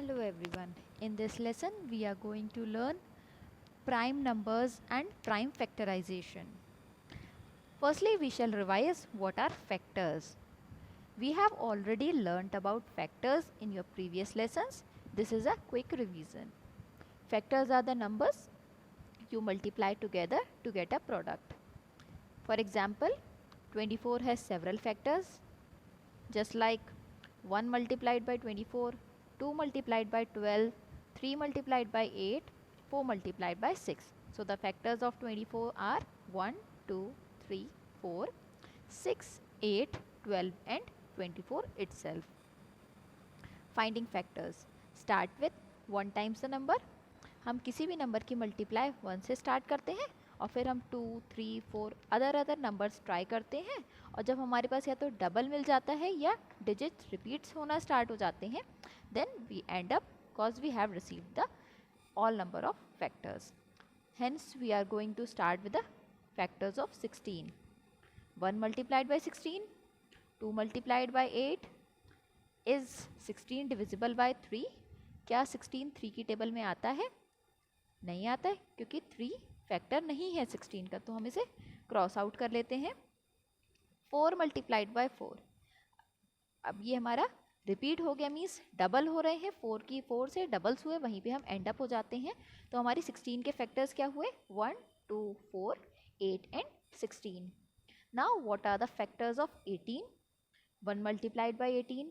Hello everyone. In this lesson we are going to learn prime numbers and prime factorization. Firstly, we shall revise what are factors. We have already learnt about factors in your previous lessons. This is a quick revision. Factors are the numbers you multiply together to get a product. For example, 24 has several factors, just like 1 multiplied by 24, 2 multiplied by 12, 3 multiplied by 8, 4 multiplied by 6. So the factors of 24 are 1, 2, 3, 4, 6, 8, 12 and 24 itself. Finding factors. Start with 1 times the number. हम किसी भी number की multiply 1 से start करते हैं और फिर हम 2, 3, 4 अदर नंबर्स ट्राई करते हैं और जब हमारे पास या तो डबल मिल जाता है या डिजिट्स रिपीट्स होना स्टार्ट हो जाते हैं then we end up because we have received the all number of factors. Hence we are going to start with the factors of 16. 1 multiplied by 16, 2 multiplied by 8, is 16 divisible by 3. क्या 16 3 की table में आता है? नहीं आता है क्योंकि 3 factor नहीं है 16 का, तो हम इसे क्रॉस आउट कर लेते हैं. 4 मल्टीप्लाइड बाय 4, अब ये हमारा रिपीट हो गया, मीन्स डबल हो रहे हैं. 4 की 4 से डबल्स हुए, वहीं पे हम एंड अप हो जाते हैं. तो हमारी 16 के फैक्टर्स क्या हुए? 1, 2, 4, 8 and 16. Now what are the factors of 18? 1 multiplied by 18,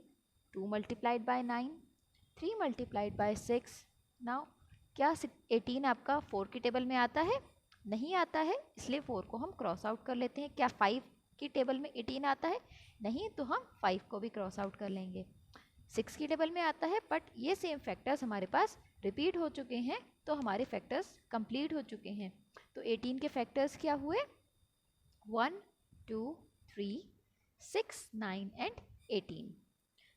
2 multiplied by 9, 3 multiplied by 6. Now क्या 18 आपका 4 की टेबल में आता है? नहीं आता है, इसलिए 4 को हम क्रॉस आउट कर लेते हैं. क्या 5 की टेबल में 18 आता है? नहीं, तो हम 5 को भी क्रॉस आउट कर लेंगे. 6 की टेबल में आता है, बट ये सेम फैक्टर्स हमारे पास रिपीट हो चुके हैं, तो हमारे फैक्टर्स कंप्लीट हो चुके हैं. तो 18 के फैक्टर्स क्या हुए? 1, 2, 3, 6, 9 and 18.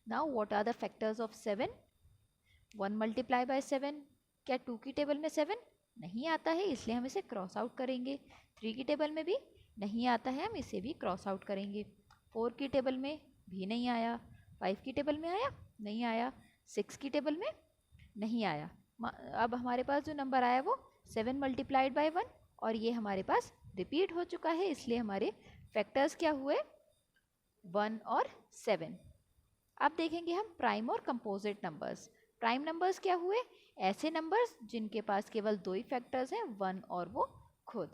Now what are the factors of 7? 1 multiply by 7, क्या 2 की टेबल में 7 नहीं आता है, इसलिए हम इसे क्रॉस आउट करेंगे. 3 की टेबल में भी नहीं आता है, हम इसे भी क्रॉस आउट करेंगे. 4 की टेबल में भी नहीं आया. 5 की टेबल में आया? नहीं आया. 6 की टेबल में नहीं आया. अब हमारे पास जो नंबर आया वो 7 मल्टीप्लाइड बाय 1 और ये हमारे पास रिपीट हो चुका है, इसलिए हमारे फैक्टर्स क्या हुए? 1 और 7. अब देखेंगे हम प्राइम और कंपोजिट नंबर्स. प्राइम नंबर्स क्या हुए? ऐसे नंबर्स जिनके पास केवल 2 ही फैक्टर्स हैं, 1 और वो खुद.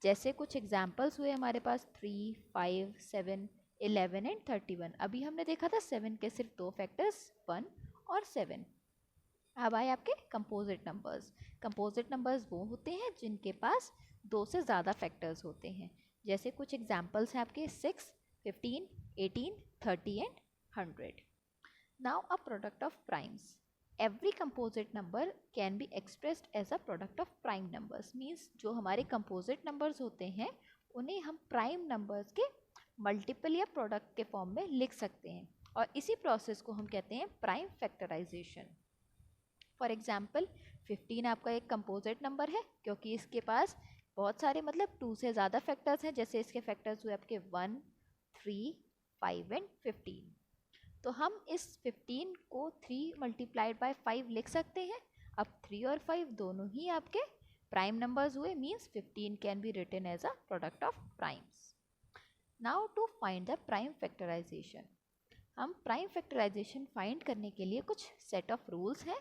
जैसे कुछ एग्जाम्पल्स हुए हमारे पास 3, 5, 7, 11 एंड 31. अभी हमने देखा था 7 के सिर्फ 2 फैक्टर्स 1 और 7. अब आए आपके कंपोजिट नंबर्स. कंपोजिट नंबर्स वो होते हैं जिनके पास 2 से ज़्यादा फैक्टर्स होते हैं. जैसे कुछ एग्जाम्पल्स हैं आपके 6, 15, 18, 30 and 100. Now a product of primes. Every composite number can be expressed as a product of prime numbers. Means जो हमारे composite numbers होते हैं उन्हें हम prime numbers के multiple या product के form में लिख सकते हैं, और इसी process को हम कहते हैं prime factorization. For example, 15 आपका एक composite number है क्योंकि इसके पास बहुत सारे मतलब 2 से ज़्यादा factors हैं. जैसे इसके factors हुए आपके 1, 3, 5 एंड 15. तो हम इस 15 को 3 मल्टीप्लाइड बाय 5 लिख सकते हैं. अब 3 और 5 दोनों ही आपके प्राइम नंबर्स हुए, means 15 can be written as a product of primes. Now to find the prime factorisation. हम प्राइम फैक्टराइजेशन फाइंड करने के लिए कुछ सेट ऑफ रूल्स हैं.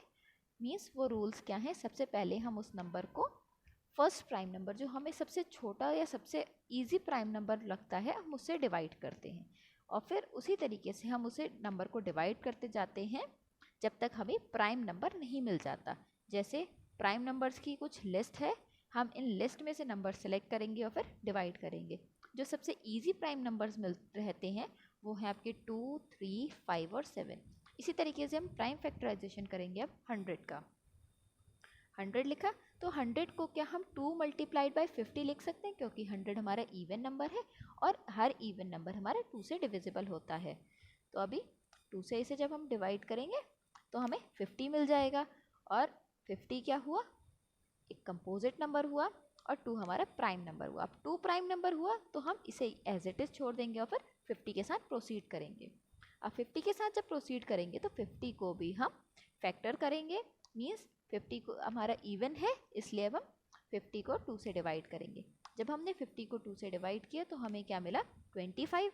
मींस वो रूल्स क्या हैं? सबसे पहले हम उस नंबर को फर्स्ट प्राइम नंबर जो हमें सबसे छोटा या सबसे ईजी प्राइम नंबर लगता है हम उससे डिवाइड करते हैं, और फिर उसी तरीके से हम उसे नंबर को डिवाइड करते जाते हैं जब तक हमें प्राइम नंबर नहीं मिल जाता. जैसे प्राइम नंबर्स की कुछ लिस्ट है, हम इन लिस्ट में से नंबर सेलेक्ट करेंगे और फिर डिवाइड करेंगे. जो सबसे इजी प्राइम नंबर्स मिल रहते हैं वो है आपके 2, 3, 5 और 7. इसी तरीके से हम प्राइम फैक्टराइजेशन करेंगे. अब 100 का 100 लिखा, तो 100 को क्या हम 2 मल्टीप्लाइड बाय 50 लिख सकते हैं क्योंकि 100 हमारा इवन नंबर है और हर इवन नंबर हमारा 2 से डिविजिबल होता है. तो अभी 2 से इसे जब हम डिवाइड करेंगे तो हमें 50 मिल जाएगा, और 50 क्या हुआ? एक कंपोजिट नंबर हुआ और 2 हमारा प्राइम नंबर हुआ. अब 2 प्राइम नंबर हुआ तो हम इसे एज इट इज़ छोड़ देंगे और फिर 50 के साथ प्रोसीड करेंगे. अब 50 के साथ जब प्रोसीड करेंगे तो 50 को भी हम फैक्टर करेंगे मीन्स 50 को हमारा इवन है इसलिए अब हम 50 को 2 से डिवाइड करेंगे। जब हमने 50 को 2 से डिवाइड किया तो हमें क्या मिला 25।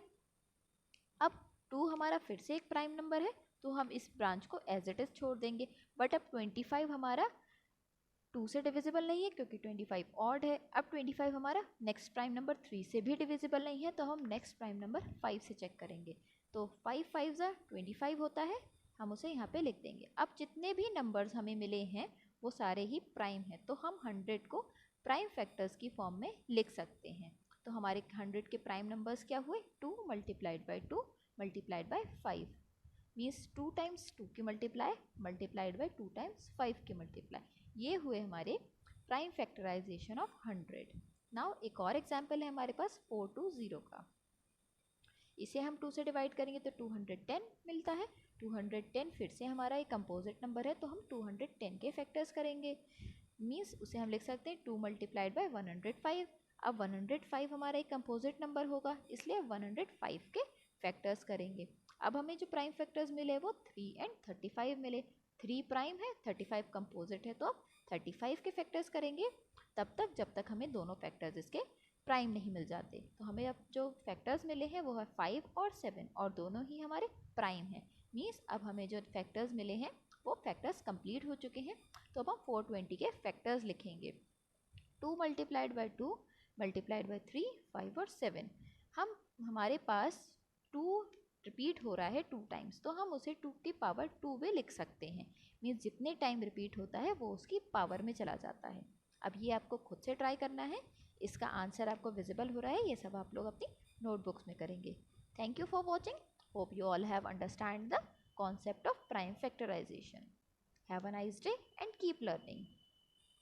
अब 2 हमारा फिर से एक प्राइम नंबर है तो हम इस ब्रांच को एज इट इज़ छोड़ देंगे, बट अब 25 हमारा 2 से डिविजिबल नहीं है क्योंकि 25 ऑड है। अब 25 हमारा नेक्स्ट प्राइम नंबर 3 से भी डिविजिबल नहीं है तो हम नेक्स्ट प्राइम नंबर 5 से चेक करेंगे। तो 5 5 25 होता है, हम उसे यहाँ पे लिख देंगे। अब जितने भी नंबर्स हमें मिले हैं वो सारे ही प्राइम हैं तो हम 100 को प्राइम फैक्टर्स की फॉर्म में लिख सकते हैं। तो हमारे 100 के प्राइम नंबर्स क्या हुए 2 multiplied by 2 multiplied by 5 means 2 times 2 की मल्टीप्लाई मल्टीप्लाइड बाई 2 टाइम्स 5 की मल्टीप्लाई। ये हुए हमारे प्राइम फैक्टराइजेशन ऑफ 100। नाउ एक और एग्जाम्पल है हमारे पास 420 का। इसे हम 2 से डिवाइड करेंगे तो 210 मिलता है। 210 फिर से हमारा एक कंपोजिट नंबर है तो हम 210 के फैक्टर्स करेंगे मीन्स उसे हम लिख सकते हैं 2 मल्टीप्लाइड बाई 105। अब 105 हमारा एक कंपोजिट नंबर होगा इसलिए 105 के फैक्टर्स करेंगे। अब हमें जो प्राइम फैक्टर्स मिले वो 3 एंड 35 मिले। 3 प्राइम है 35 कंपोजिट है तो अब 35 के फैक्टर्स करेंगे तब तक जब तक हमें दोनों फैक्टर्स इसके प्राइम नहीं मिल जाते। तो हमें अब जो फैक्टर्स मिले हैं वो है 5 और 7 और दोनों ही हमारे प्राइम हैं मीन्स अब हमें जो फैक्टर्स मिले हैं वो फैक्टर्स कंप्लीट हो चुके हैं। तो अब हम 420 के फैक्टर्स लिखेंगे 2 मल्टीप्लाइड बाई 2 मल्टीप्लाइड बाई 3 5 और 7। हम हमारे पास 2 रिपीट हो रहा है 2 टाइम्स तो हम उसे 2 की पावर 2 में लिख सकते हैं मीन्स जितने टाइम रिपीट होता है वो उसकी पावर में चला जाता है। अब ये आपको खुद से ट्राई करना है, इसका आंसर आपको विजिबल हो रहा है, ये सब आप लोग अपनी नोटबुक्स में करेंगे। Thank you for watching, hope you all have understand the concept of prime factorization. Have a nice day and keep learning.